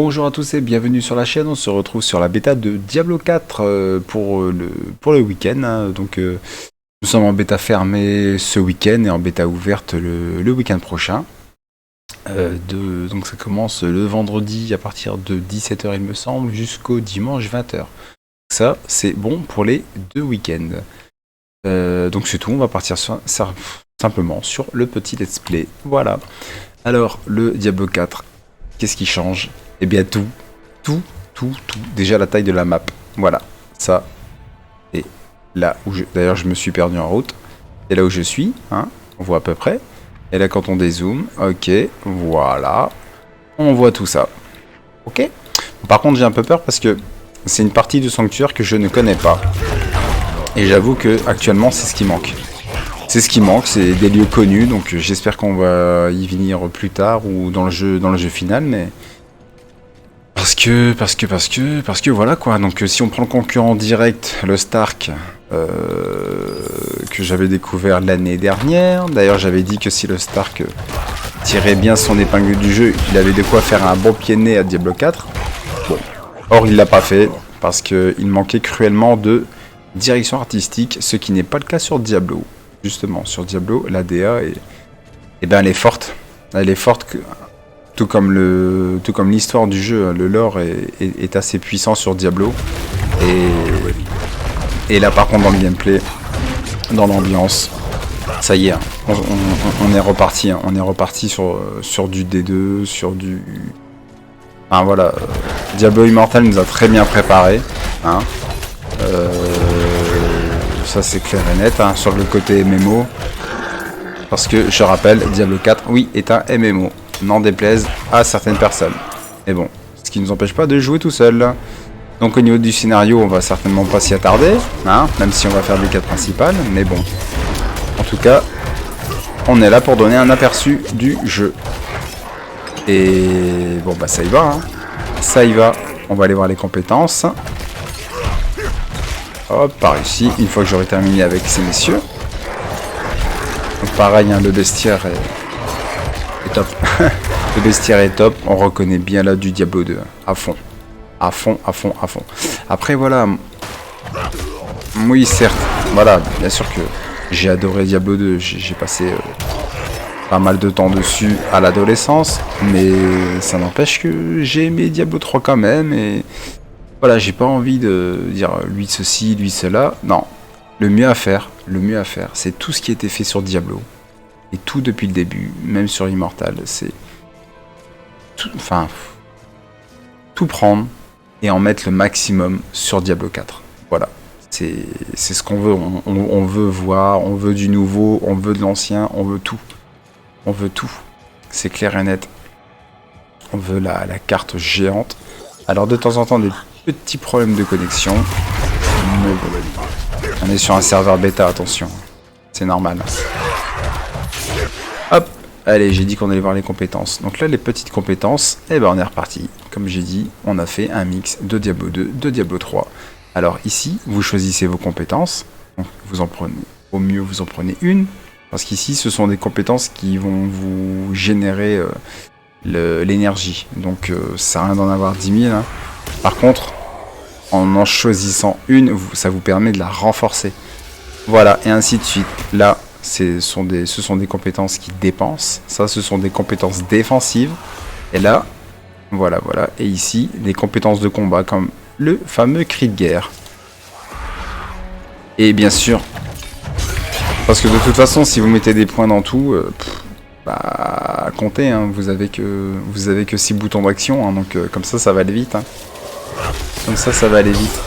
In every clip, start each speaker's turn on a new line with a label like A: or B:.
A: Bonjour à tous et bienvenue sur la chaîne. On se retrouve sur la bêta de Diablo 4 pour le week-end, hein. Nous sommes en bêta fermée ce week-end et en bêta ouverte le week-end prochain. Donc ça commence le vendredi à partir de 17h il me semble jusqu'au dimanche 20h. Ça c'est bon pour les deux week-ends. Donc c'est tout, on va partir simplement sur le petit let's play. Voilà. Alors le Diablo 4, qu'est-ce qui change? Eh bien tout. Déjà la taille de la map. Voilà, ça. Et là où d'ailleurs je me suis perdu en route. Et là où je suis, hein, on voit à peu près. Et là quand on dézoome, ok, voilà. On voit tout ça. Ok. Par contre j'ai un peu peur parce que c'est une partie du sanctuaire que je ne connais pas. Et j'avoue que actuellement c'est ce qui manque. C'est ce qui manque, c'est des lieux connus, donc j'espère qu'on va y venir plus tard ou dans le jeu final, mais parce que voilà quoi. Donc si on prend le concurrent direct, le Stark, que j'avais découvert l'année dernière. D'ailleurs j'avais dit que si le Stark tirait bien son épingle du jeu, il avait de quoi faire un bon pied de nez à Diablo 4. Bon, or il l'a pas fait parce que il manquait cruellement de direction artistique, ce qui n'est pas le cas sur Diablo. Justement, sur Diablo, la DA elle est forte. Elle est forte, tout comme l'histoire du jeu. Le lore est assez puissant sur Diablo. Et là, par contre, dans le gameplay, dans l'ambiance, ça y est, hein, on est reparti. Hein, on est reparti sur du D2, sur du... Enfin voilà, Diablo Immortal nous a très bien préparé. Hein. Ça c'est clair et net, hein, sur le côté MMO. Parce que, je rappelle, Diablo 4, oui, est un MMO. N'en déplaise à certaines personnes. Mais bon, ce qui ne nous empêche pas de jouer tout seul. Donc au niveau du scénario, on va certainement pas s'y attarder, hein, même si on va faire des quêtes principales. Mais bon, en tout cas, on est là pour donner un aperçu du jeu. Et bon, bah ça y va, hein. Ça y va. On va aller voir les compétences. Hop, par ici, une fois que j'aurai terminé avec ces messieurs. Donc pareil, hein, le bestiaire est top. Le bestiaire est top, on reconnaît bien là du Diablo 2, à fond. À fond. Après voilà, oui certes, voilà, bien sûr que j'ai adoré Diablo 2, j'ai passé pas mal de temps dessus à l'adolescence, mais ça n'empêche que j'ai aimé Diablo 3 quand même, et... Voilà, j'ai pas envie de dire lui ceci, lui cela. Non, le mieux à faire, c'est tout ce qui a été fait sur Diablo. Et tout depuis le début, même sur Immortal, c'est... tout prendre et en mettre le maximum sur Diablo 4. Voilà, c'est ce qu'on veut. On veut voir, on veut du nouveau, on veut de l'ancien, on veut tout. On veut tout. C'est clair et net. On veut la carte géante. Alors de temps en temps, des petits problèmes de connexion. Mais bon, on est sur un serveur bêta, attention. C'est normal. Hop, allez, j'ai dit qu'on allait voir les compétences. Donc là, les petites compétences, eh ben on est reparti. Comme j'ai dit, on a fait un mix de Diablo 2, de Diablo 3. Alors ici, vous choisissez vos compétences. Donc, vous en prenez, au mieux, vous en prenez une. Parce qu'ici, ce sont des compétences qui vont vous générer l'énergie. Donc ça sert à rien d'en avoir 10 000. Hein. Par contre, en choisissant une, ça vous permet de la renforcer. Voilà, et ainsi de suite. Là, ce sont des compétences qui dépensent. Ça, ce sont des compétences défensives. Et là, voilà. Et ici, des compétences de combat, comme le fameux cri de guerre. Et bien sûr, parce que de toute façon, si vous mettez des points dans tout... bah, comptez, hein, vous avez que 6 boutons d'action, hein, donc comme ça va aller vite. Hein. Comme ça va aller vite.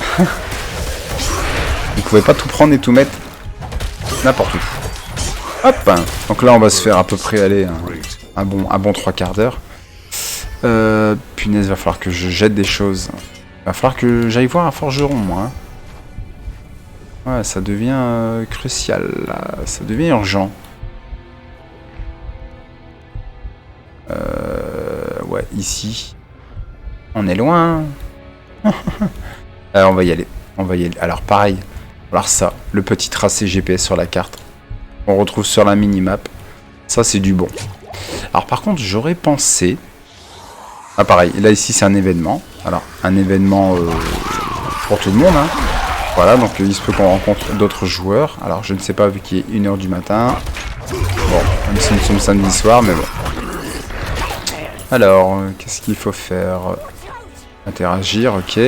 A: Vous pouvez pas tout prendre et tout mettre n'importe où. Hop. Donc là, on va se faire à peu près aller un bon 3 quarts d'heure. Punaise, va falloir que je jette des choses. Va falloir que j'aille voir un forgeron, moi. Hein. Ouais, ça devient crucial. Là. Ça devient urgent. Ouais, ici. On est loin. Alors, on va y aller. Alors, pareil. Alors ça, le petit tracé GPS sur la carte. On retrouve sur la minimap. Ça, c'est du bon. Alors, par contre, j'aurais pensé Ah pareil, là ici c'est un événement. Alors un événement pour tout le monde. Hein. Voilà, donc il se peut qu'on rencontre d'autres joueurs. Alors je ne sais pas vu qu'il est 1h du matin. Bon, même si nous sommes samedi soir, mais bon. Alors, qu'est-ce qu'il faut faire? Interagir, ok.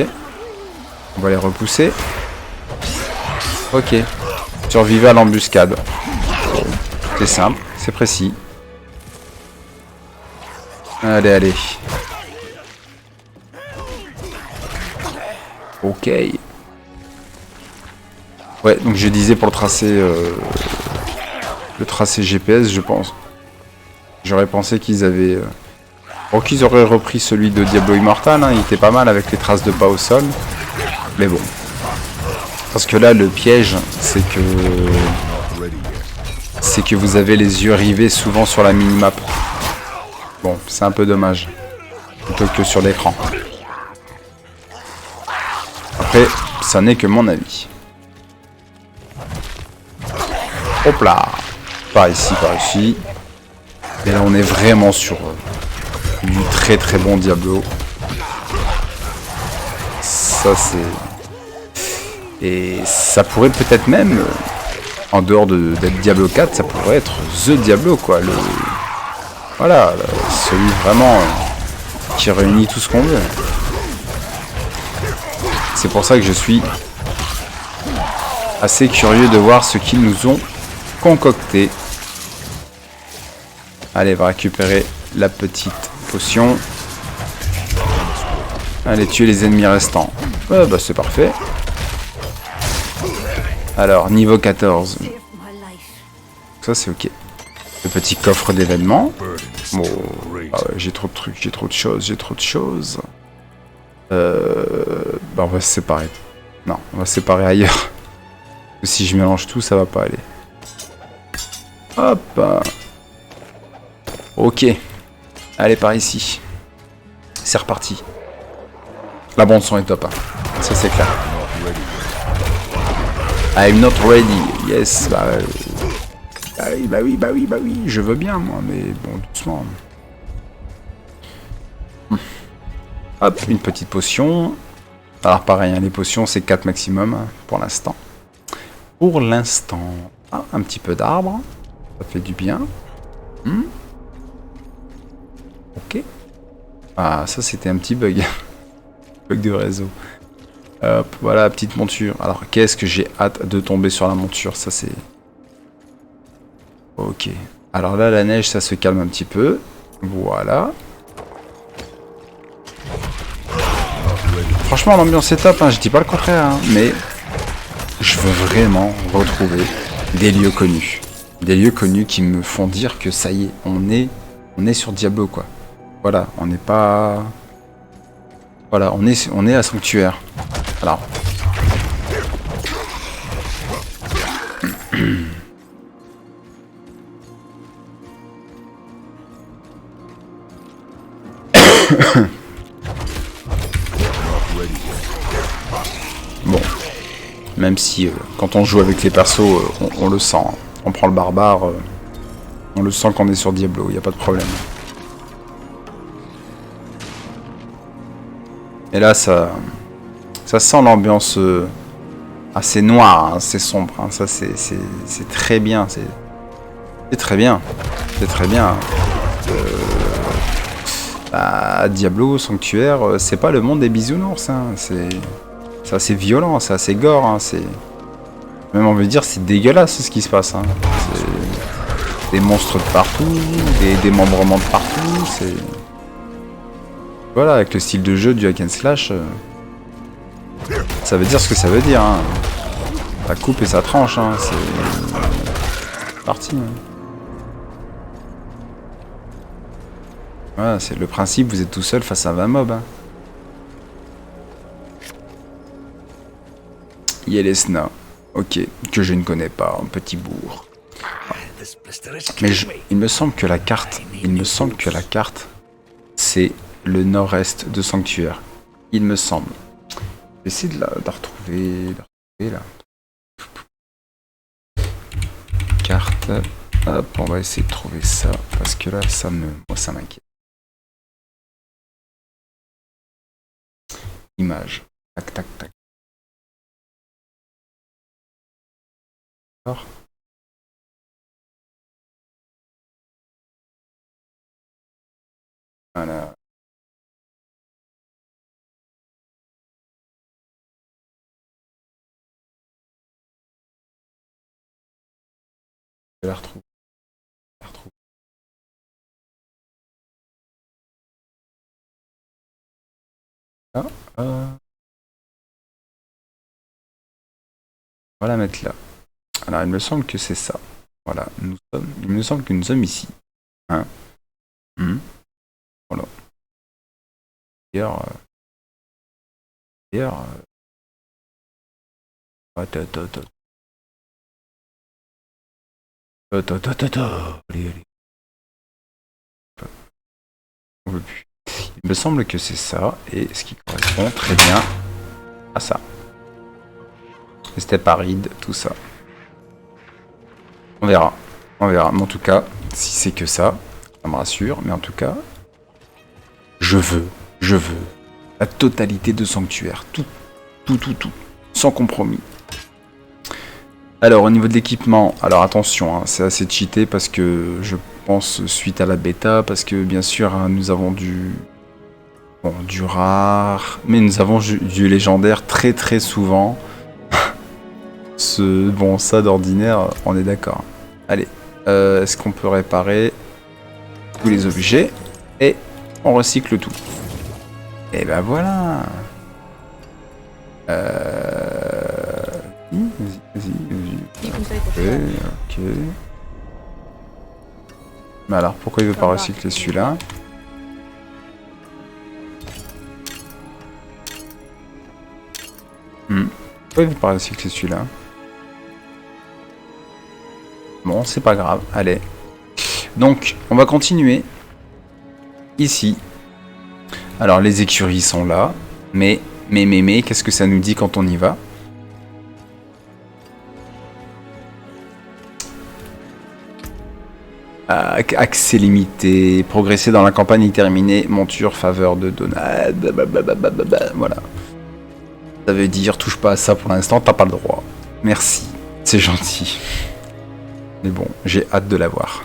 A: On va les repousser. Ok. Survivez à l'embuscade. C'est simple, c'est précis. Allez, allez. Ok. Ouais, donc je disais pour le tracé GPS, je pense. J'aurais pensé qu'ils avaient... Bon, qu'ils auraient repris celui de Diablo Immortal, hein, il était pas mal avec les traces de pas au sol. Mais bon. Parce que là, le piège, c'est que vous avez les yeux rivés souvent sur la minimap. Bon, c'est un peu dommage. Plutôt que sur l'écran. Après, ça n'est que mon avis. Hop là. Par ici, par ici. Et là, on est vraiment sur du très très bon Diablo. Ça, c'est... Et ça pourrait peut-être même, en dehors d'être Diablo 4, ça pourrait être The Diablo, quoi. Voilà, celui vraiment qui réunit tout ce qu'on veut. C'est pour ça que je suis assez curieux de voir ce qu'ils nous ont concocté. Allez, on va récupérer la petite potion. Allez, tuer les ennemis restants. Bah c'est parfait. Alors, niveau 14. Ça c'est ok. Le petit coffre d'événements. Bon, ah ouais, j'ai trop de trucs, j'ai trop de choses. Bah on va se séparer. Non, on va se séparer ailleurs. Si je mélange tout, ça va pas aller. Hop. Ok. Allez, par ici. C'est reparti. La bande son est top. Hein. Ça c'est clair. I'm not ready. Yes. Bah oui. Je veux bien, moi, mais bon, doucement. Hop, une petite potion. Alors pareil, hein, les potions, c'est 4 maximum hein, pour l'instant. Ah, un petit peu d'arbre. Ça fait du bien. Ok. Ah, ça c'était un petit bug. Bug de réseau. Hop, voilà, petite monture. Alors, qu'est-ce que j'ai hâte de tomber sur la monture. Ça c'est... Ok. Alors là, la neige, ça se calme un petit peu. Voilà. Franchement, l'ambiance est top, hein, je dis pas le contraire, hein, mais je veux vraiment retrouver des lieux connus. Des lieux connus qui me font dire que ça y est, on est sur Diablo, quoi. Voilà, on n'est pas... Voilà, on est à Sanctuaire. Alors... Bon, même si quand on joue avec les persos, on le sent. Hein. On prend le barbare, on le sent qu'on est sur Diablo, il n'y a pas de problème. Et là, ça sent l'ambiance assez noire, hein, assez sombre. Hein. Ça, c'est très bien. C'est très bien. C'est très bien. Diablo, Sanctuaire, c'est pas le monde des bisounours. Hein. C'est assez violent, c'est assez gore. Hein. Même on veut dire, c'est dégueulasse ce qui se passe. Hein. Des monstres de partout, des démembrements de partout. Voilà, avec le style de jeu du hack and slash, ça veut dire ce que ça veut dire. Hein. Ça coupe et ça tranche. Hein. C'est parti. Hein. Voilà, c'est le principe, vous êtes tout seul face à 20 mobs. Hein. Yelesna, ok, que je ne connais pas, un petit bourg. Mais il me semble que la carte, c'est le nord-est de Sanctuaire. Il me semble. J'essaie de la retrouver, là. Carte. Hop, on va essayer de trouver ça parce que là, moi, ça m'inquiète. Image. Tac, tac, tac. D'accord. Voilà. Je la retrouve. Je la retrouve. Ah, on va la mettre là. Alors, il me semble que c'est ça. Voilà, il me semble que nous sommes ici. Hein. Voilà. D'ailleurs, d'ailleurs, attends, attends, attends. Allez, allez. On veut plus. Il me semble que c'est ça, et ce qui correspond très bien à ça. Steppe aride, tout ça. On verra. On verra. Mais en tout cas, si c'est que ça me rassure. Mais en tout cas, je veux la totalité de Sanctuaire. Tout. Sans compromis. Alors, au niveau de l'équipement, alors attention, hein, c'est assez cheaté parce que je pense suite à la bêta, parce que bien sûr, hein, nous avons du rare, mais nous avons du légendaire très souvent. Bon, ça d'ordinaire, on est d'accord. Allez, est-ce qu'on peut réparer tous les objets et on recycle tout. Et ben voilà. Vas-y. Ok. Mais alors, pourquoi il veut pas recycler celui-là? Pourquoi il veut pas recycler celui-là? Bon, c'est pas grave. Allez. Donc, on va continuer. Ici. Alors, les écuries sont là. Mais, qu'est-ce que ça nous dit quand on y va? Accès limité, progresser dans la campagne terminée, monture, faveur de Donald, voilà. Ça veut dire, touche pas à ça pour l'instant, t'as pas le droit. Merci, c'est gentil. Mais bon, j'ai hâte de l'avoir.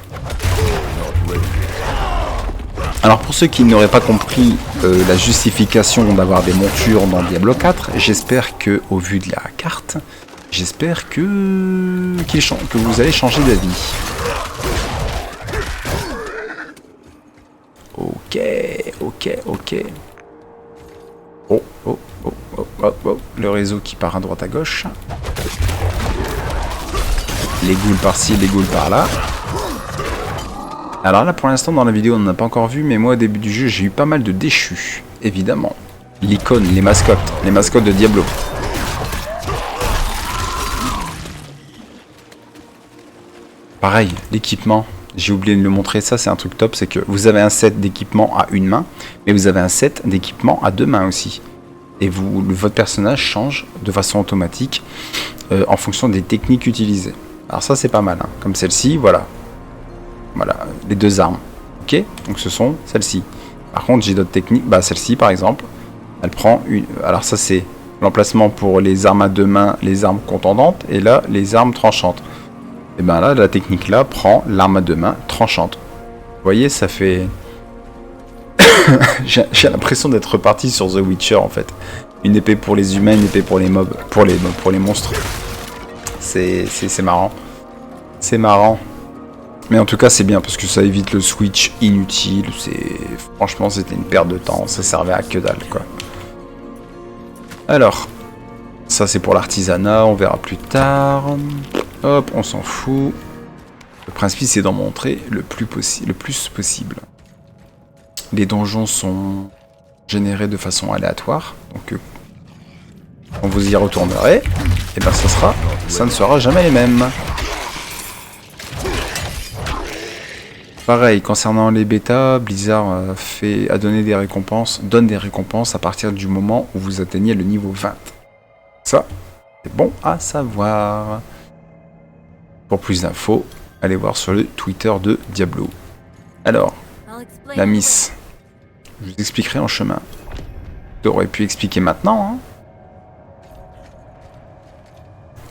A: Alors pour ceux qui n'auraient pas compris la justification d'avoir des montures dans Diablo 4, j'espère que, au vu de la carte, j'espère que vous allez changer d'avis. Ok. Oh. Le réseau qui part à droite à gauche. Les ghouls par-ci, les ghouls par-là. Alors là, pour l'instant, dans la vidéo, on n'en a pas encore vu, mais moi, au début du jeu, j'ai eu pas mal de déchus, évidemment. L'icône, les mascottes de Diablo. Pareil, l'équipement. J'ai oublié de le montrer, ça c'est un truc top, c'est que vous avez un set d'équipement à une main, mais vous avez un set d'équipement à deux mains aussi. Et votre personnage change de façon automatique en fonction des techniques utilisées. Alors ça c'est pas mal, hein. Comme celle-ci, voilà. Voilà, les deux armes. Ok, donc ce sont celles-ci. Par contre j'ai d'autres techniques, bah celle-ci par exemple, elle prend une... Alors ça c'est l'emplacement pour les armes à deux mains, les armes contendantes, et là les armes tranchantes. Et ben là, la technique là prend l'arme à deux mains tranchante. Vous voyez, ça fait... J'ai l'impression d'être reparti sur The Witcher en fait. Une épée pour les humains, une épée pour les mobs, pour les monstres. C'est marrant. C'est marrant. Mais en tout cas, c'est bien parce que ça évite le switch inutile. Franchement, c'était une perte de temps. Ça servait à que dalle quoi. Alors, ça c'est pour l'artisanat, on verra plus tard. Hop, on s'en fout. Le principe c'est d'en montrer le plus possible. Les donjons sont générés de façon aléatoire, donc quand vous y retournerez, et ben ça ne sera jamais les mêmes. Pareil, concernant les bêtas, Blizzard donne des récompenses à partir du moment où vous atteignez le niveau 20. Ça, c'est bon à savoir. Pour plus d'infos, allez voir sur le Twitter de Diablo. Alors, la miss, je vous expliquerai en chemin. T'aurais pu expliquer maintenant, hein.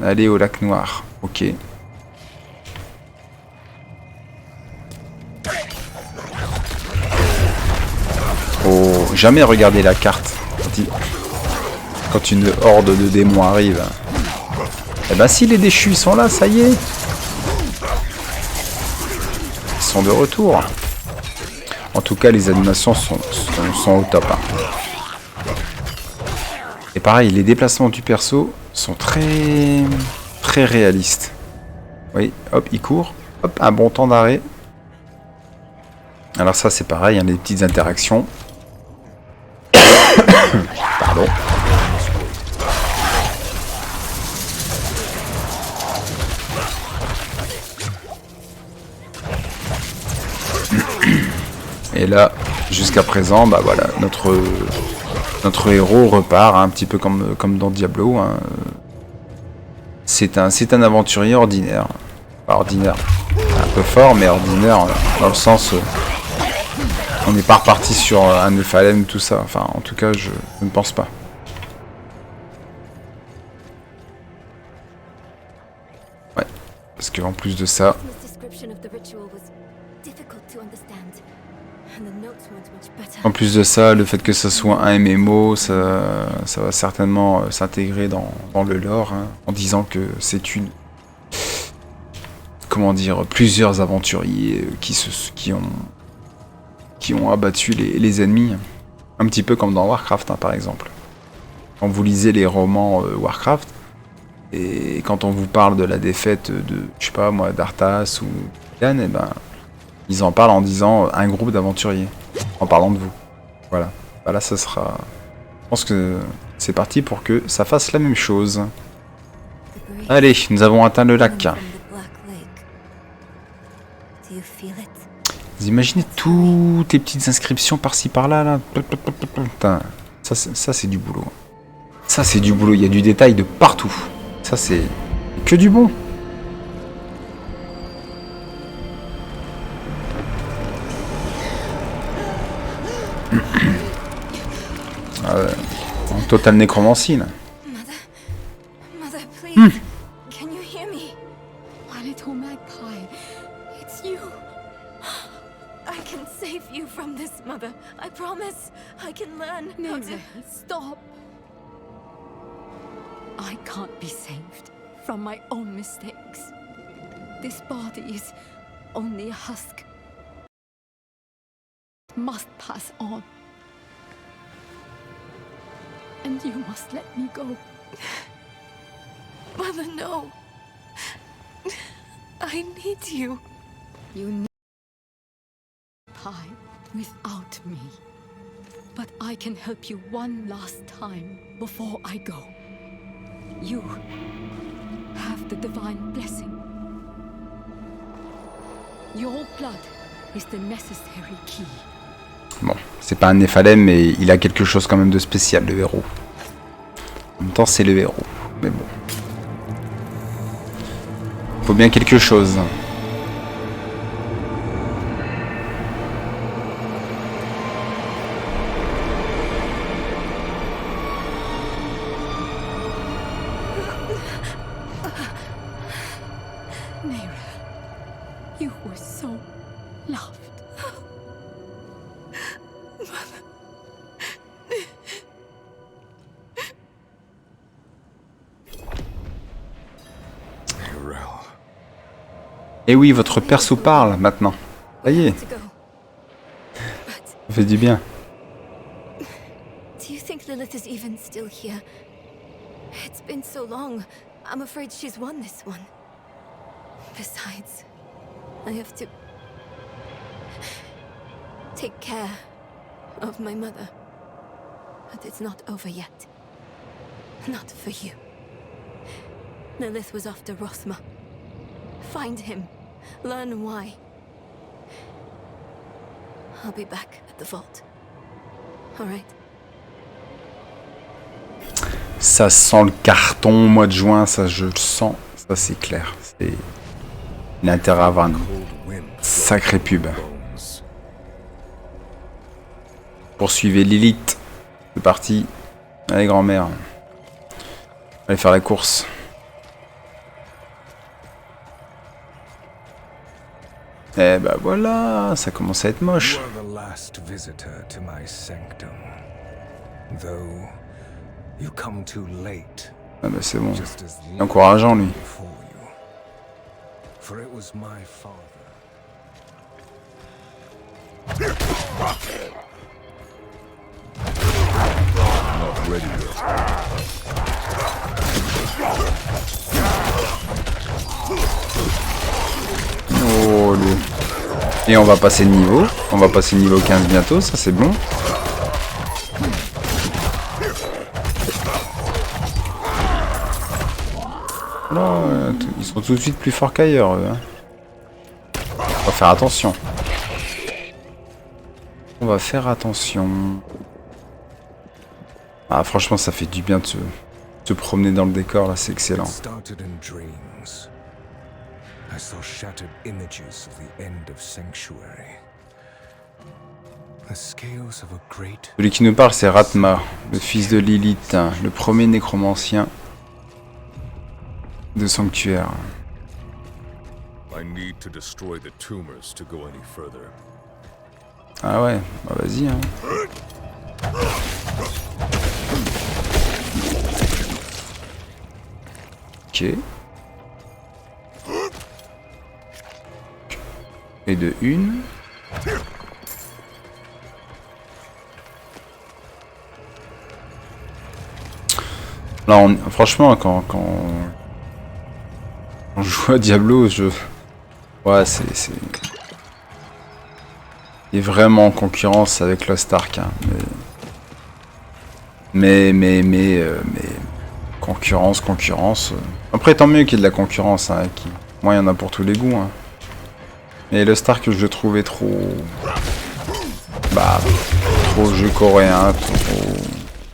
A: Allez au lac noir. Ok. Oh, jamais regarder la carte quand une horde de démons arrive. Eh ben si, les déchus sont là, ça y est. Ils sont de retour. En tout cas, les animations sont au top. Hein. Et pareil, les déplacements du perso sont très réalistes. Oui, hop, il court. Hop, un bon temps d'arrêt. Alors ça, c'est pareil, hein, les petites interactions. Pardon. Et là, jusqu'à présent, bah voilà, notre héros repart, hein, un petit peu comme dans Diablo. Hein. C'est un aventurier ordinaire. Pas ordinaire, un peu fort, mais ordinaire dans le sens... on n'est pas reparti sur un Nephalem, tout ça. Enfin, en tout cas, je ne pense pas. Ouais, parce qu'en plus de ça... En plus de ça, le fait que ce soit un MMO, ça va certainement s'intégrer dans le lore, hein, en disant que c'est une... Comment dire, plusieurs aventuriers qui ont abattu les ennemis. Un petit peu comme dans Warcraft, hein, par exemple. Quand vous lisez les romans Warcraft, et quand on vous parle de la défaite de, je sais pas moi, d'Arthas ou Yann, et ben, ils en parlent en disant un groupe d'aventuriers, en parlant de vous. Voilà. Bah là, ça sera... Je pense que c'est parti pour que ça fasse la même chose. Allez, nous avons atteint le lac. Vous imaginez toutes les petites inscriptions par-ci par-là, là. Putain, ça c'est du boulot. Ça c'est du boulot, il y a du détail de partout. Ça c'est que du bon. En totale nécromancie là.
B: Mother, please. Can you hear me? My little magpie, it's you. I can save you from this, Mother. I promise. I can learn how to...
C: Stop. I can't be saved from my own mistakes. This body is only a husk. It must pass on. And you must let me go.
B: Mother, no. I need you.
C: You need pie without me. But I can help you one last time before I go. You have the divine blessing. Your blood is the necessary key.
A: Bon, c'est pas un Nephalem, mais il a quelque chose quand même de spécial, le héros. En même temps, c'est le héros. Mais bon. Faut bien quelque chose.
C: Neira, you were so loved.
A: Et oui, votre perso parle maintenant. Ça y est.
B: To go. But
A: Ça fait du bien.
B: do you think Lilith is even still here? It's been so long. I'm afraid she's won this one. Besides, I have to take care of my mother. But it's not over yet. Not for you. Lilith was after Rosma. Find him. Learn why. I'll be back at the vault. All right?
A: Ça sent le carton au mois de juin, ça je le sens. Ça c'est clair. C'est l'intérêt à avoir une sacrée pub. Poursuivez Lilith. C'est parti. Allez, grand-mère. Allez faire la course. Eh bah voilà, ça commence à être moche.
D: You are the last visitor to my sanctum. Though you come too late,
A: Ah bah c'est bon.
D: just as
A: C'est encourageant lui.
D: before you. For it was my father. Not ready yet.
A: Oh le... Et on va passer de niveau. On va passer niveau 15 bientôt, ça c'est bon. Là, ils sont tout de suite plus forts qu'ailleurs, eux, hein. On va faire attention. On va faire attention. Ah franchement ça fait du bien de se promener dans le décor là, c'est excellent.
D: Started in dreams. I saw shattered images of the end of Sanctuary. The scales of a great
A: Celui qui nous parle c'est Ratma, le fils de Lilith, hein, le premier nécromancien de Sanctuaire.
E: I need to destroy the tumors to go any further.
A: Ah ouais, bah vas-y hein. Ok. Et de une. Là, franchement, quand je joue à Diablo, ouais, c'est... Il est vraiment en concurrence avec Lost Ark, hein, mais concurrence. Après, tant mieux qu'il y ait de la concurrence, hein, moi, il y en a pour tous les goûts, hein. Mais Lost Ark, je le trouvais trop... trop jeu coréen, trop...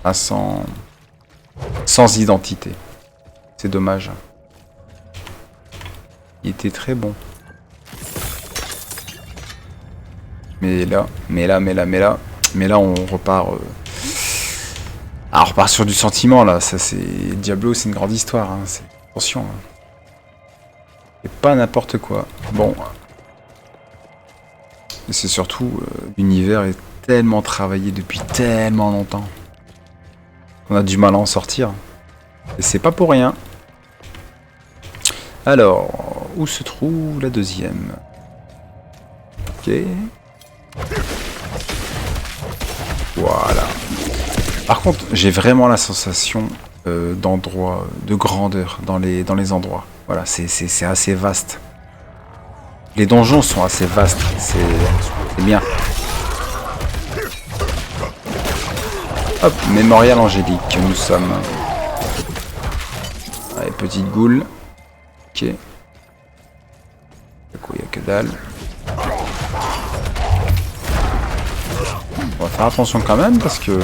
A: Ah, sans identité. C'est dommage. Il était très bon. Mais là, on repart... Ah, on repart sur du sentiment, là. Ça, c'est... Diablo, c'est une grande histoire, hein. Attention, hein. C'est pas n'importe quoi. Bon. Et c'est surtout... l'univers est tellement travaillé depuis tellement longtemps. On a du mal à en sortir. Et c'est pas pour rien. Alors, où se trouve la deuxième? Ok. Voilà. Par contre, j'ai vraiment la sensation d'endroit, de grandeur dans les endroits. Voilà, c'est assez vaste. Les donjons sont assez vastes. C'est bien. Hop, mémorial angélique, nous sommes. Allez, petite goule. Ok. Du coup, il n'y a que dalle. On va faire attention quand même parce que...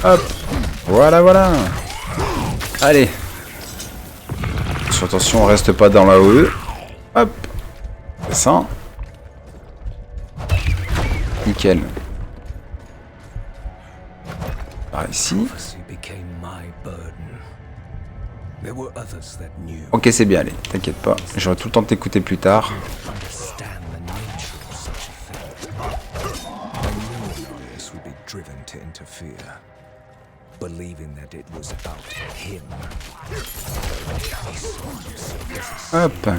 A: Hop, voilà. Allez. Attention, on reste pas dans la OE. Hop. Descend. Nickel. Par ici. Ok, c'est bien, allez, t'inquiète pas. J'aurai tout le temps de t'écouter plus tard. Hop.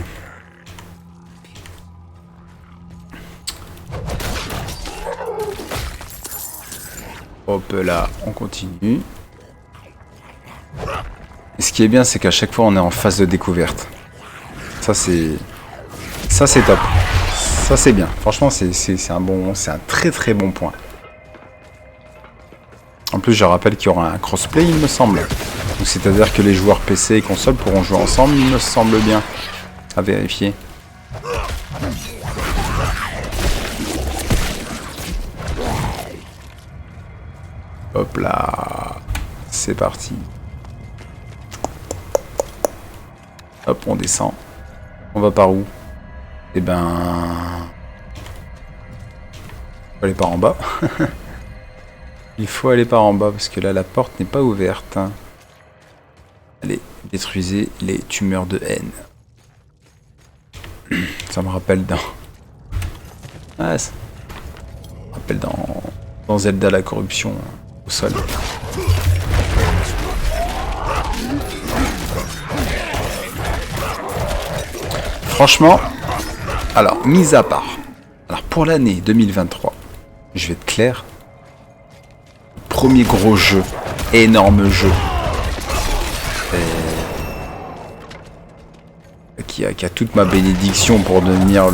A: Hop là, on continue. Et ce qui est bien, c'est qu'à chaque fois, on est en phase de découverte. Ça, c'est top. Ça, c'est bien. Franchement, c'est un très bon point. En plus, je rappelle qu'il y aura un crossplay, il me semble. Donc, c'est-à-dire que les joueurs PC et console pourront jouer ensemble, il me semble bien. À vérifier. Hop là. C'est parti. Hop, on descend. On va par où? Eh ben... faut aller par en bas. Il faut aller par en bas parce que là la porte n'est pas ouverte. Allez, détruisez les tumeurs de haine. Ça me rappelle dans... Ah, ça me rappelle dans Zelda la corruption au sol. Franchement, alors, mis à part, alors pour l'année 2023, je vais être clair, premier gros jeu, énorme jeu, qui a toute ma bénédiction pour devenir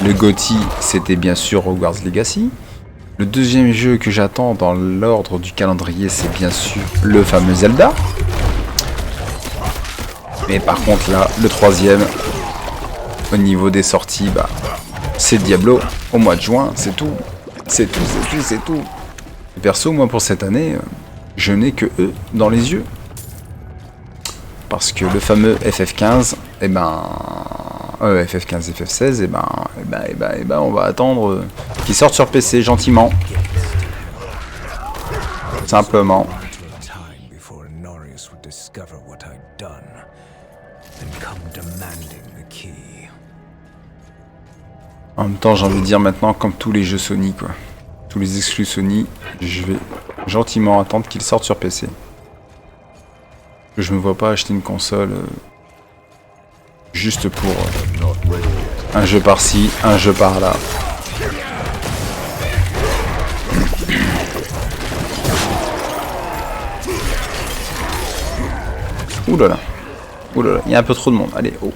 A: le GOTY, c'était bien sûr Hogwarts Legacy. Le deuxième jeu que j'attends dans l'ordre du calendrier, c'est bien sûr le fameux Zelda. Mais par contre là, le troisième, au niveau des sorties, bah, c'est Diablo au mois de juin, c'est tout. C'est tout, c'est tout, c'est tout. Et perso, moi pour cette année, je n'ai que eux dans les yeux. Parce que le fameux FF15, eh ben... FF15, FF16, eh ben, on va attendre qu'ils sortent sur PC gentiment. Simplement. En même temps, j'ai envie de dire maintenant, comme tous les jeux Sony, quoi. Tous les exclus Sony, je vais gentiment attendre qu'ils sortent sur PC. Je me vois pas acheter une console juste pour un jeu par-ci, un jeu par-là. Ouh là là, il y a un peu trop de monde. Allez, on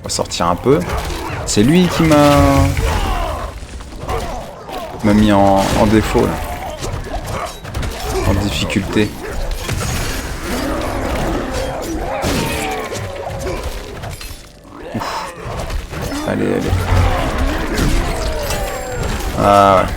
A: va sortir un peu. C'est lui qui m'a mis en défaut là. En difficulté. Ouf. Allez. Ah ouais.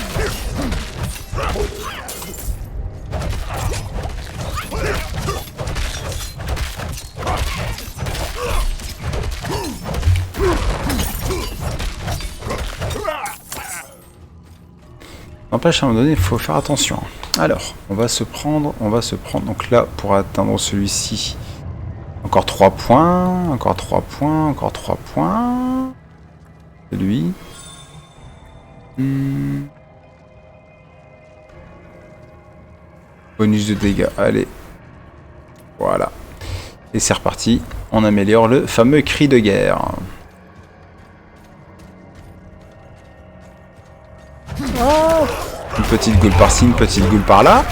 A: N'empêche, à un moment donné, il faut faire attention. Alors, on va se prendre, donc là, pour atteindre celui-ci, encore 3 points, encore 3 points, encore 3 points. C'est lui. Bonus de dégâts, allez. Voilà. Et c'est reparti, on améliore le fameux cri de guerre. Oh, une petite goule par-ci, une petite goule par-là.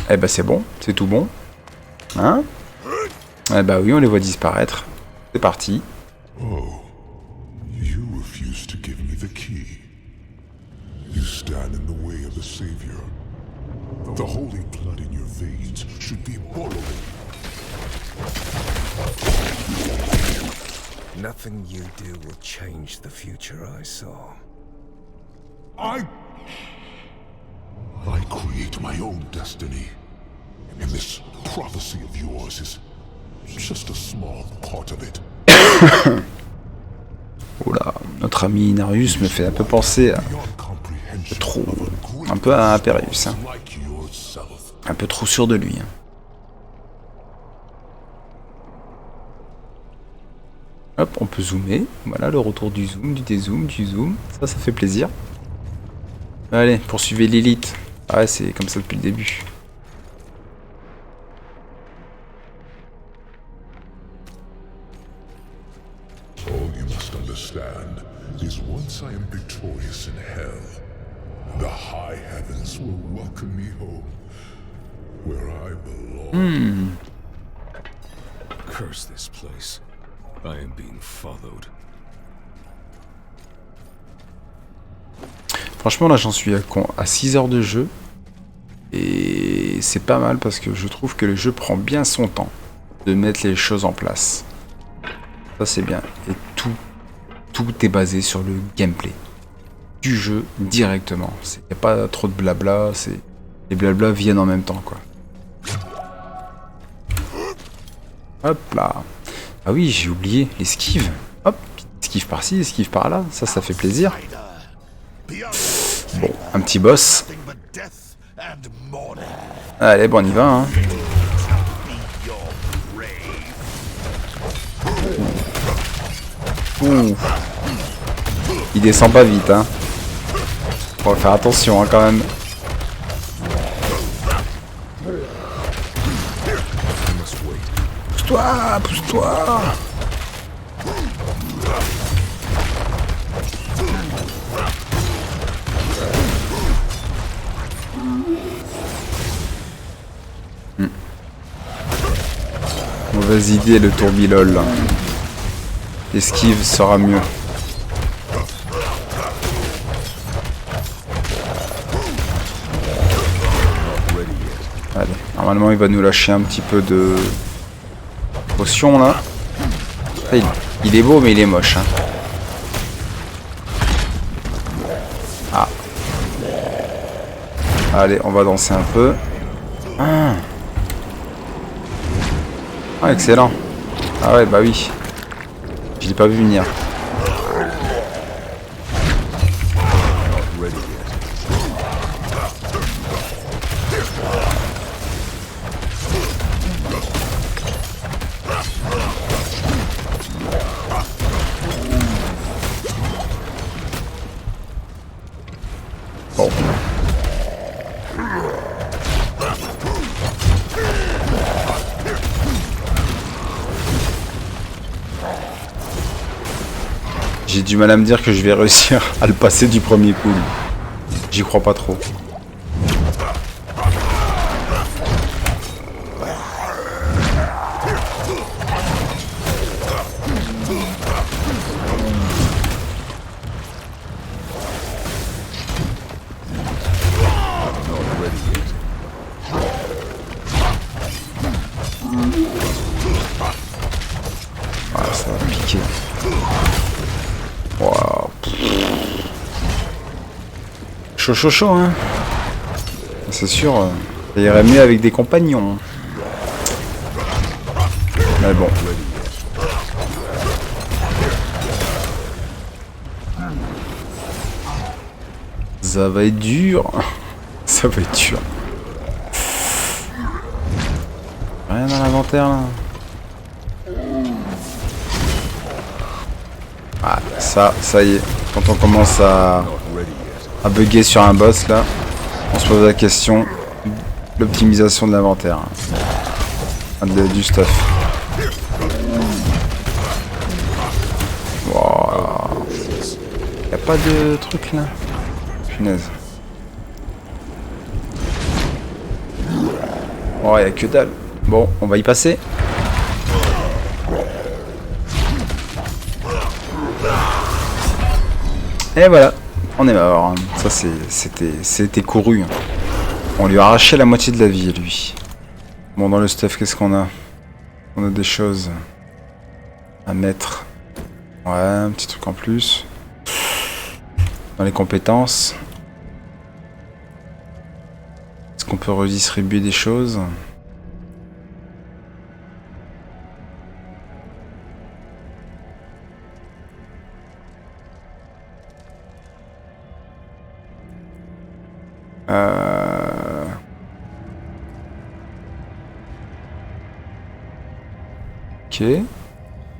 A: Eh ben c'est bon, c'est tout bon. Hein? Eh ben oui, on les voit disparaître. C'est parti.
F: Oh, you refuse to give me the key. You stand in the way of the Savior. The holy blood in your veins should be boiling.
D: Nothing you do will change the future I saw.
F: I create my own destiny. And this prophecy of yours is just a small part of it.
A: Oula, notre ami Inarius me fait un peu penser à... trop... un peu à Imperius. Hein. Un peu trop sûr de lui. Hein. Hop, on peut zoomer. Voilà, le retour du zoom, du dézoom, du zoom. Ça fait plaisir. Allez, poursuivez l'élite. Ah ouais, c'est comme ça depuis le début.
F: All you must understand is once I am victorious in hell, the high heavens will welcome me home, where I belong.
E: Curse this place. I am being followed.
A: Franchement, là, j'en suis à 6 heures de jeu. Et c'est pas mal parce que je trouve que le jeu prend bien son temps de mettre les choses en place. Ça, c'est bien. Et tout est basé sur le gameplay du jeu directement. Il n'y a pas trop de blabla. Les blabla viennent en même temps, quoi. Hop là. Ah oui, j'ai oublié l'esquive. Hop, esquive par-ci, esquive par-là. Ça fait plaisir. Bon, un petit boss. Allez, bon, on y va, hein. Ouh. Il descend pas vite, hein. Faut faire attention, hein, quand même. Pousse-toi, pousse-toi. Mauvaise idée le tourbilol. Esquive sera mieux. Allez, normalement il va nous lâcher un petit peu de potion là. Il est beau mais il est moche. Hein. Ah. Allez, on va danser un peu. Ah. Ah, excellent. Ah ouais, bah oui. Je l'ai pas vu venir. Bon. J'ai du mal à me dire que je vais réussir à le passer du premier coup. J'y crois pas trop. Ah, ça va piquer. Wow. Chaud, hein. C'est sûr, ça irait mieux avec des compagnons. Mais bon. Ça va être dur. Ça va être dur. Rien dans l'inventaire là. Ah, ça y est. Quand on commence à bugger sur un boss là, on se pose la question l'optimisation de l'inventaire. Du stuff. Wow. Y a pas de truc là? Punaise. Oh, y a que dalle. Bon, on va y passer. Et voilà, on est mort. Ça c'était couru. On lui a arraché la moitié de la vie lui. Bon, dans le stuff, qu'est-ce qu'on a? On a des choses à mettre. Ouais, un petit truc en plus. Dans les compétences. Est-ce qu'on peut redistribuer des choses? Ok,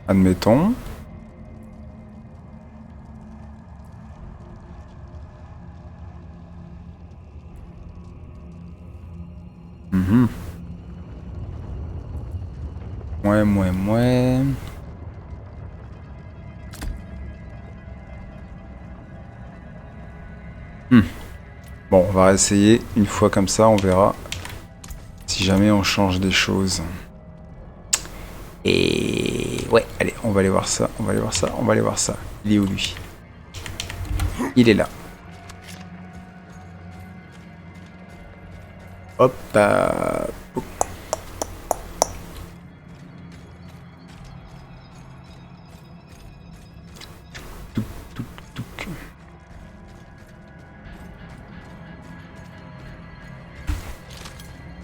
A: admettons. Ouais. Bon, on va essayer une fois comme ça, on verra si jamais on change des choses. Et ouais, allez, on va aller voir ça. Il est où lui? Il est là. Hop,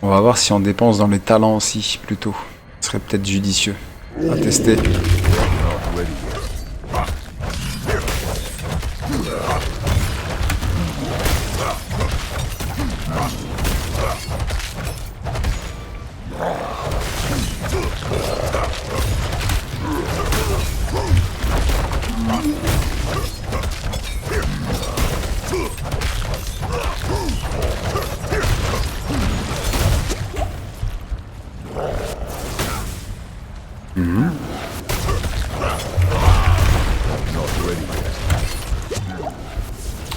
A: On va voir si on dépense dans les talents aussi, plutôt. Ce serait peut-être judicieux à tester.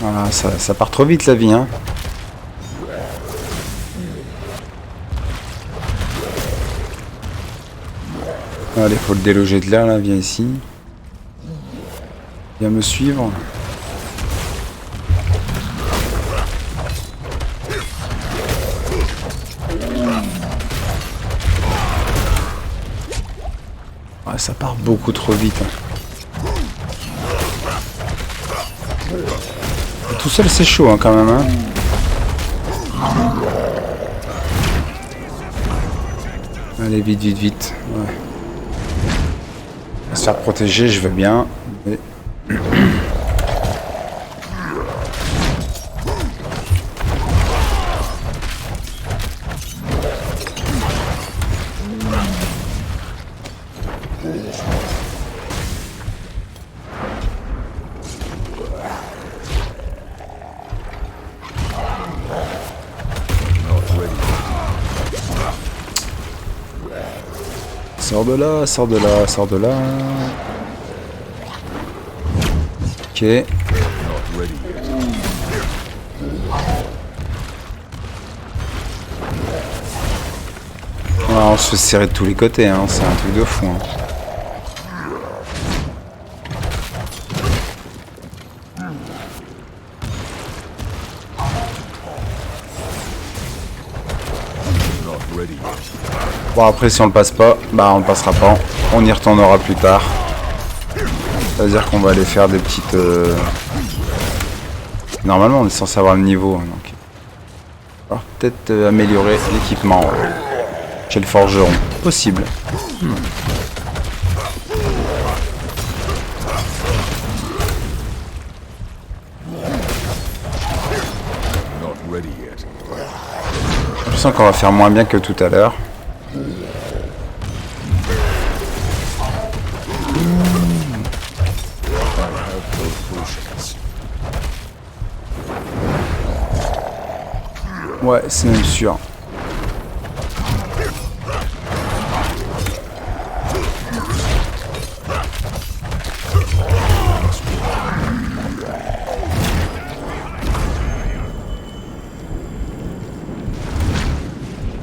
A: Voilà, ça part trop vite la vie, hein. Allez, faut le déloger de là, viens ici. Viens me suivre. Ouais, ça part beaucoup trop vite. Hein. Tout seul c'est chaud hein, quand même. Hein. Allez vite, vite, vite. Ouais. On va se faire protéger, je veux bien. Mais... Sors de là, sors de là, sors de là. Ok. Ah, on se fait serrer de tous les côtés, hein. C'est un truc de fou. Hein. Bon après si on le passe pas, bah on le passera pas, on y retournera plus tard. C'est-à-dire qu'on va aller faire des petites... Normalement on est censé avoir le niveau, hein, donc... Alors peut-être améliorer l'équipement chez le forgeron, possible. Je sens qu'on va faire moins bien que tout à l'heure. Ouais, c'est même sûr.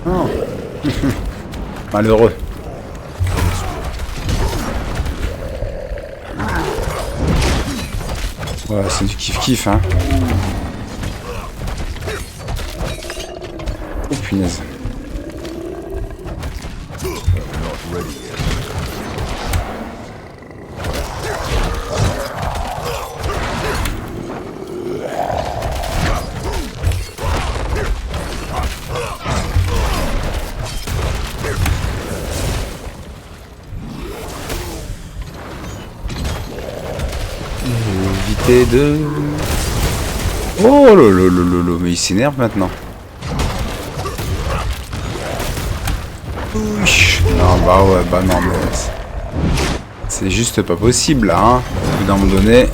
A: Oh. Malheureux. Ouais, c'est du kiff-kiff, hein. Oh punaise. Éviter de... Oh lolo, mais il s'énerve maintenant. Non, bah ouais, bah non, mais c'est juste pas possible là, hein. Au bout d'un moment donné.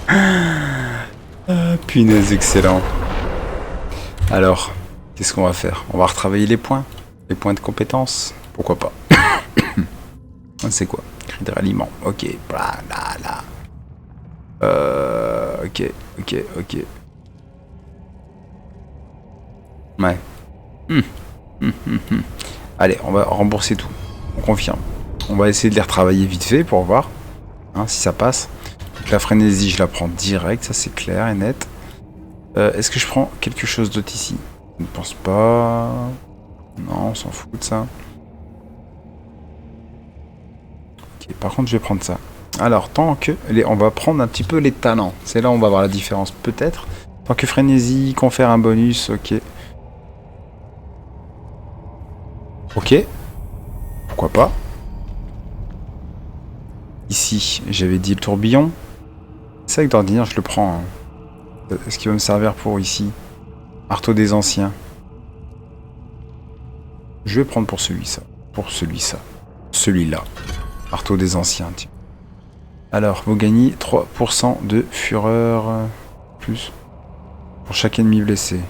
A: Ah, punaise, excellent. Alors, qu'est-ce qu'on va faire? On va retravailler les points de compétence. Pourquoi pas? C'est quoi? Cri de ralliement. Ok, bla là là. Ok. Ouais. Allez, on va rembourser tout. On confirme. On va essayer de les retravailler vite fait pour voir hein, si ça passe. Donc la frénésie, je la prends direct, ça c'est clair et net. Est-ce que je prends quelque chose d'autre ici? Je ne pense pas. Non, on s'en fout de ça. Ok, par contre, je vais prendre ça. Alors, tant que... on va prendre un petit peu les talents. C'est là où on va voir la différence, peut-être. Tant que frénésie, confère un bonus, ok. Ok. Pourquoi pas. Ici, j'avais dit le tourbillon. C'est vrai que d'ordinaire, je le prends. Hein. Est-ce qu'il va me servir pour ici? Marteau des anciens. Je vais prendre pour celui-là. Pour celui-là. Celui-là. Marteau des anciens, tiens. Alors, vous gagnez 3% de fureur plus pour chaque ennemi blessé.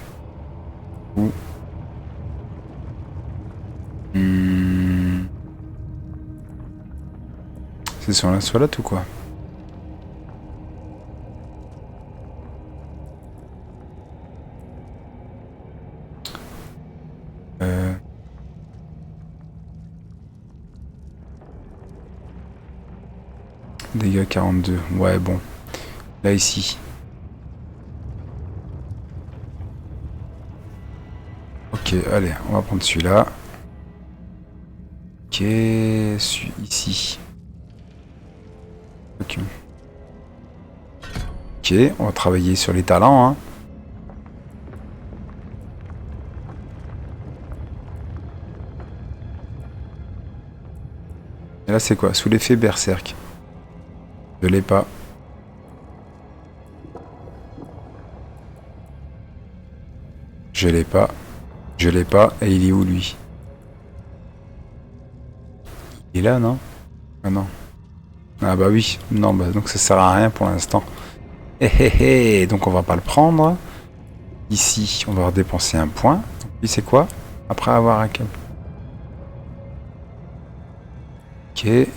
A: Ou... C'est sur la soilate ou quoi? Dégâts 42. Ouais, bon. Là, ici. Ok, allez, on va prendre celui-là. Ok, ici. Ok. Ok, on va travailler sur les talents, hein. Et là, c'est quoi? Sous l'effet berserk. Je l'ai pas. Je l'ai pas. Je l'ai pas. Et il est où, lui? Il est là, non? Ah non. Ah bah oui. Non, bah donc ça sert à rien pour l'instant. Donc on va pas le prendre. Ici, on va dépenser un point. Puis c'est quoi? Après avoir un câble. Ok.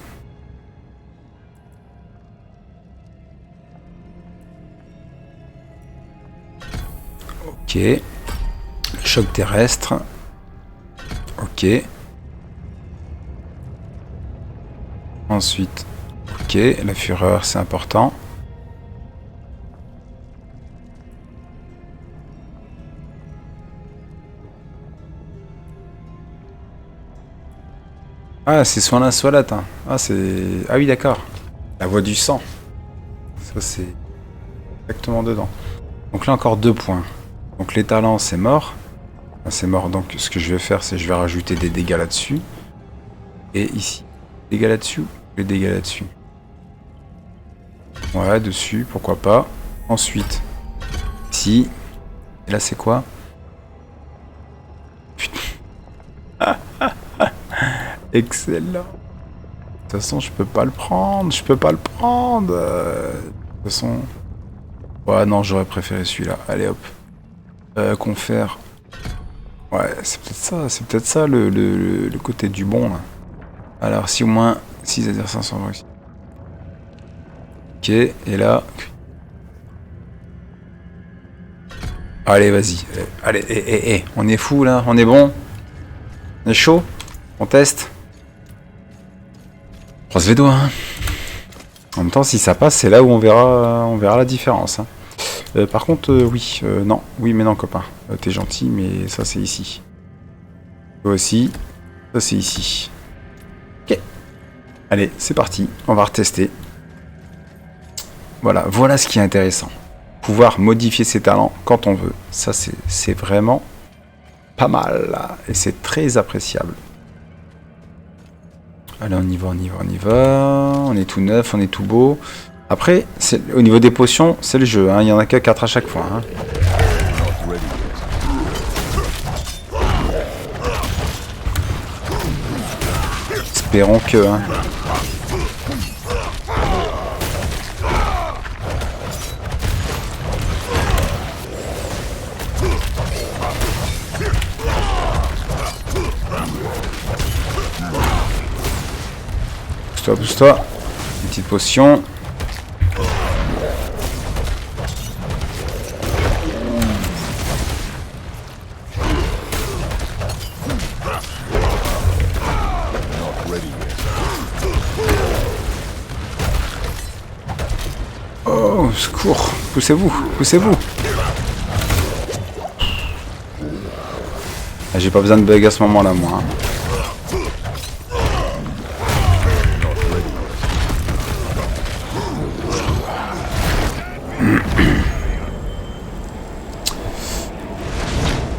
A: Ok. Le choc terrestre. Ok. Ensuite. Ok. La fureur, c'est important. Ah, c'est soin la soilate. Hein. Ah, c'est... Ah oui, d'accord. La voie du sang. Ça, c'est exactement dedans. Donc là, encore 2 points. Donc les talents, c'est mort. C'est mort, donc ce que je vais faire, c'est que je vais rajouter des dégâts là-dessus. Et ici. Dégâts là-dessus ou les dégâts là-dessus? Ouais, dessus, pourquoi pas. Ensuite, ici. Et là, c'est quoi? Putain. Excellent. De toute façon, je peux pas le prendre. Je peux pas le prendre. De toute façon... Ouais, non, j'aurais préféré celui-là. Allez, hop. Confère. Ouais, c'est peut-être ça le côté du bon là. Alors si au moins 6 adversaires sont réussis. Ok, et là. Allez, vas-y. Allez, on est fou là, on est bon. On est chaud. On teste. Croise les doigts. Hein. En même temps, si ça passe, c'est là où on verra la différence. Hein. Par contre, oui, non, oui, mais non, copain. T'es gentil, mais ça, c'est ici. Toi aussi, ça, c'est ici. Ok. Allez, c'est parti, on va retester. Voilà ce qui est intéressant. Pouvoir modifier ses talents quand on veut. Ça, c'est vraiment pas mal, là. Et c'est très appréciable. Allez, on y va. On est tout neuf, on est tout beau. Après, au niveau des potions, c'est le jeu. Hein. Il n'y en a que 4 à chaque fois. Hein. Espérons que... Hein. Pousse-toi. Une petite potion. au secours. Poussez-vous, poussez-vous. Ah, j'ai pas besoin de bug à ce moment-là, moi. Hein.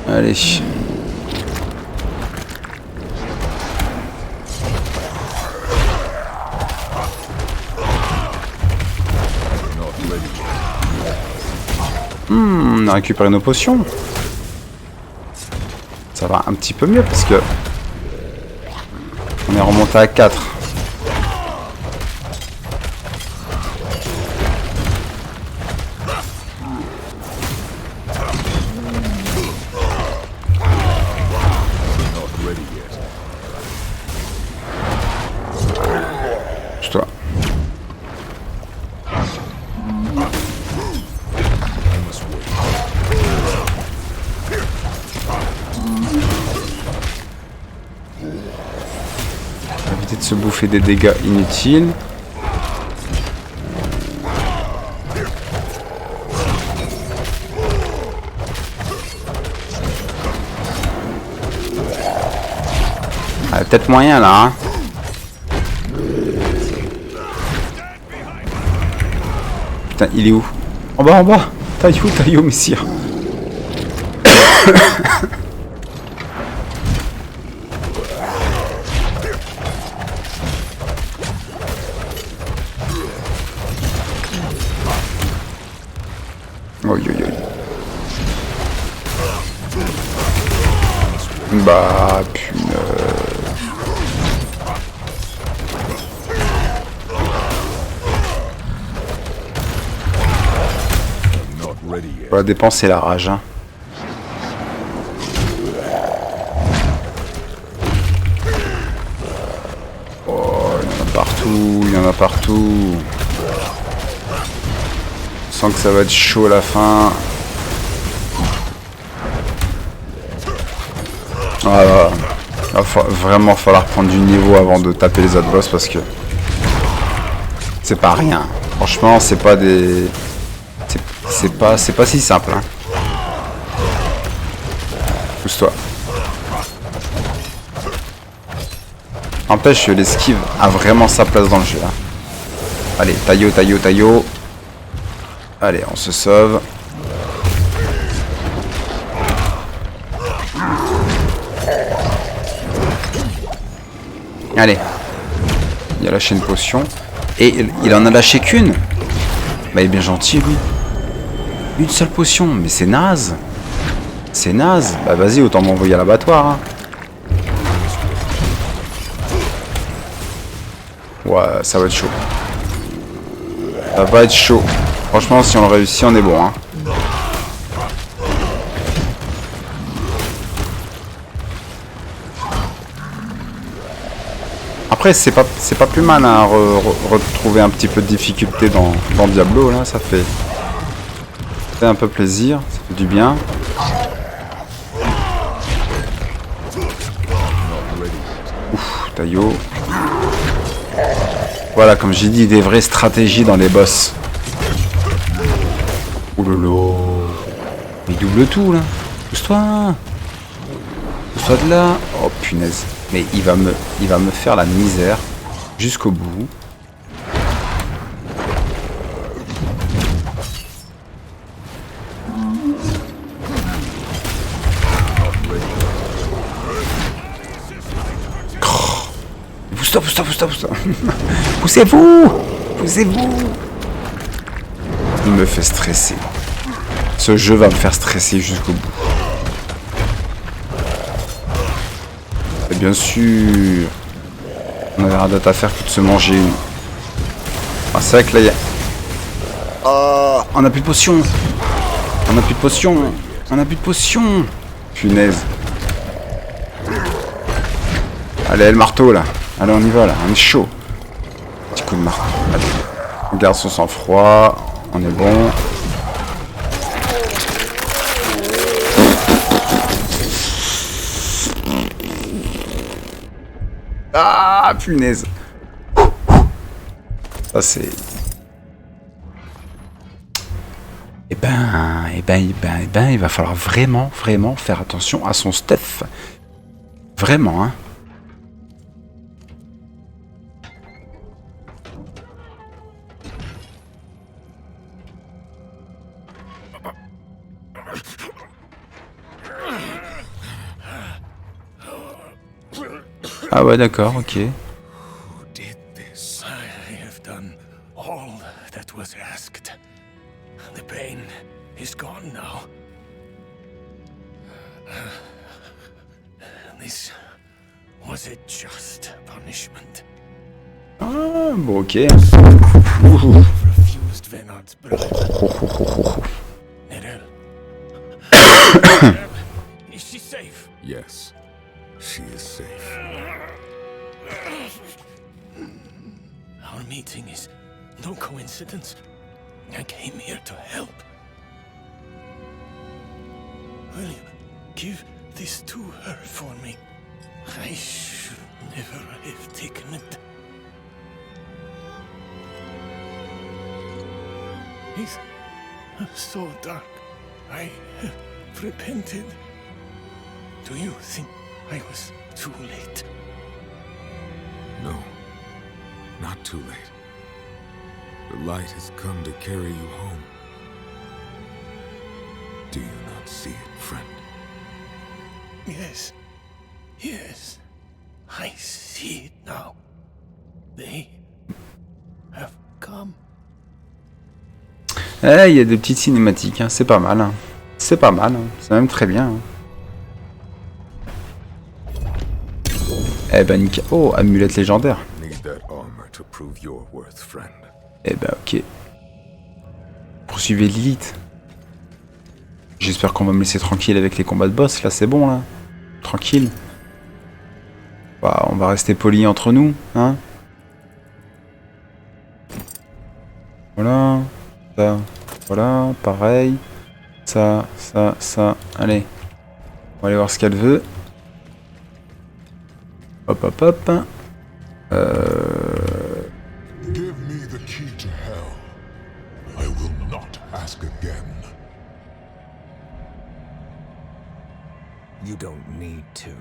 A: Allez. On a récupéré nos potions. Ça va un petit peu mieux parce que on est remonté à 4. Toi. Éviter de se bouffer des dégâts inutiles. Ah, peut-être moyen là, hein. Putain, il est où? En bas, en bas. Taillot, messire. Oi, oi, oi. Bah, punaise. On va dépenser la rage, hein. Oh, il y en a partout. Je sens que ça va être chaud à la fin. Ah, il va vraiment falloir prendre du niveau avant de taper les autres boss parce que c'est pas rien. Franchement, c'est pas des... C'est pas si simple, hein. Pousse-toi. N'empêche, l'esquive a vraiment sa place dans le jeu, hein. Allez, taillot. Allez, on se sauve. Allez. Il a lâché une potion. Et il en a lâché qu'une. Bah, il est bien gentil, lui. Une seule potion, mais c'est naze. C'est naze. Bah vas-y, autant m'envoyer à l'abattoir, hein. Ouais, ça va être chaud. Ça va être chaud. Franchement, si on le réussit, on est bon, hein. Après, c'est pas plus mal, hein, retrouver un petit peu de difficulté dans Diablo, là, ça fait un peu plaisir, ça fait du bien. Ouf, taillot. Voilà, comme j'ai dit, des vraies stratégies dans les boss. Oulolo. Mais il double tout, là. Pousse-toi. Pousse-toi de là. Oh, punaise. Mais il va me faire la misère jusqu'au bout. Pousse-toi. Poussez-vous. Il me fait stresser. Ce jeu va me faire stresser jusqu'au bout. Et bien sûr, on avait rien d'autre à faire que de se manger une. Ah, c'est vrai que là, il y a... Oh, on a plus de potions. On a plus de potions. Punaise. Allez, le marteau, là. Allez, on y va, là. On est chaud. Petit coup de marteau. Allez. On garde son sang-froid. On est bon. Ah, punaise. Ça, c'est... il va falloir vraiment faire attention à son stuff. Vraiment, hein. Ah ouais, d'accord, ok.
D: Who did this? I have done all that was asked. The pain is gone now. This was a just punishment.
A: Ah, bon, ok.
D: Refused Venard's bribe. Nerel. Is she safe?
E: Yes, she is safe.
D: Our meeting is no coincidence. I came here to help. Will you give this to her for me? I should never have taken it. It's so dark. I have repented. Do you think I was too late?
E: No, not too late. The light has come to carry you home. Do you not see it, friend?
D: Yes. Yes. I see it now. They have come.
A: Eh, il y a des petites cinématiques, hein. C'est pas mal. Hein. C'est pas mal, hein. C'est même très bien. Hein. Eh ben, nickel. Oh, amulette légendaire.
E: Need that armor to prove your worth, friend.
A: Eh ben, ok. Poursuivez Lilith. J'espère qu'on va me laisser tranquille avec les combats de boss. Là, c'est bon, là. Tranquille. Bah, on va rester poli entre nous, hein. Voilà. Ça. Voilà. Pareil. Ça. Allez. On va aller voir ce qu'elle veut. Hop, hop, hop.
F: Give me the key to hell. I will not ask again.
D: You don't need to.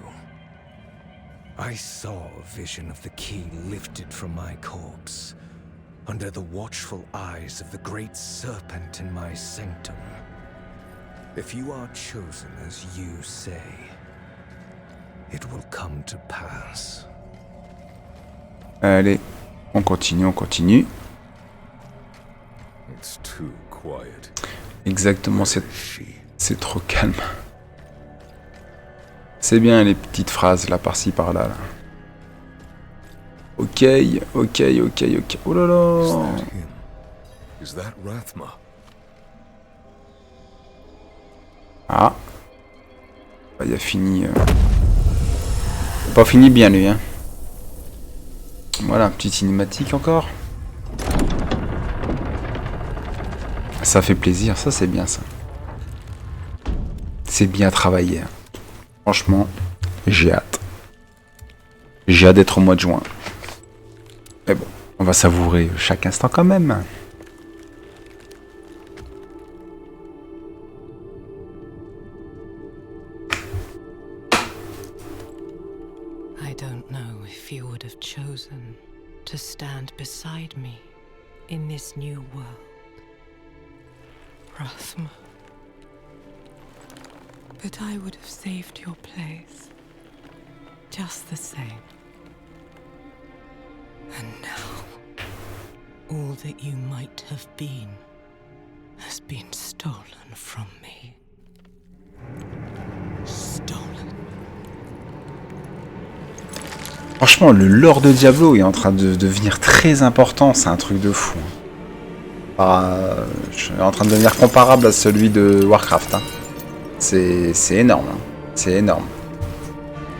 D: I saw a vision of the key lifted from my corpse, under the watchful eyes of the great serpent in my sanctum. If you are chosen as you say, it will come to pass.
A: Allez. On continue.
E: It's too quiet.
A: Exactement,
E: Where is she?
A: c'est trop calme. C'est bien les petites phrases là, par-ci, par-là. Là. Ok. Oh là
E: Is
A: là.
E: that him? Is that Rathma?
A: Ah. Il a fini... Il a pas fini bien lui, hein. Voilà, petite cinématique encore. Ça fait plaisir, ça c'est bien ça. C'est bien travaillé. Hein. Franchement, j'ai hâte. J'ai hâte d'être au mois de juin. Mais bon, on va savourer chaque instant quand même.
C: I don't know if you would have chosen to stand beside me in this new world, Rathma. But I would have saved your place, just the same. And now, all that you might have been has been stolen from me. Stolen.
A: Franchement, le lore de Diablo est en train de devenir très important, c'est un truc de fou. Je suis en train de devenir comparable à celui de Warcraft. Hein. C'est énorme, hein. C'est énorme.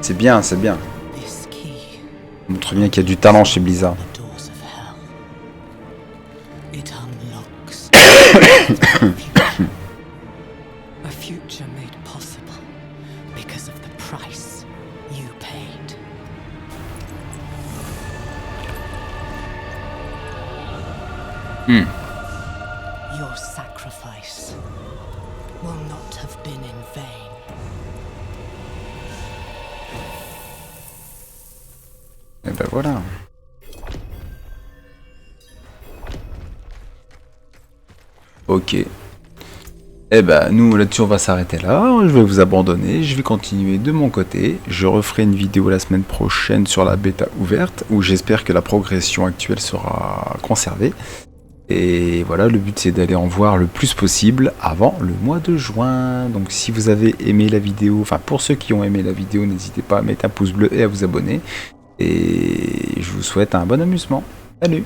A: C'est bien, c'est bien.
C: This key
A: Ça montre bien qu'il y a du talent chez Blizzard.
C: the doors of hell. It unlocks a future made possible because of the price you paid. You
G: Your sacrifice will not have been in vain.
A: Et ben voilà. Ok. Eh ben nous là-dessus on va s'arrêter là, je vais vous abandonner, je vais continuer de mon côté, je referai une vidéo la semaine prochaine sur la bêta ouverte, où j'espère que la progression actuelle sera conservée. Et voilà, le but c'est d'aller en voir le plus possible avant le mois de juin. Donc si vous avez aimé la vidéo, enfin pour ceux qui ont aimé la vidéo, n'hésitez pas à mettre un pouce bleu et à vous abonner. Et je vous souhaite un bon amusement. Salut!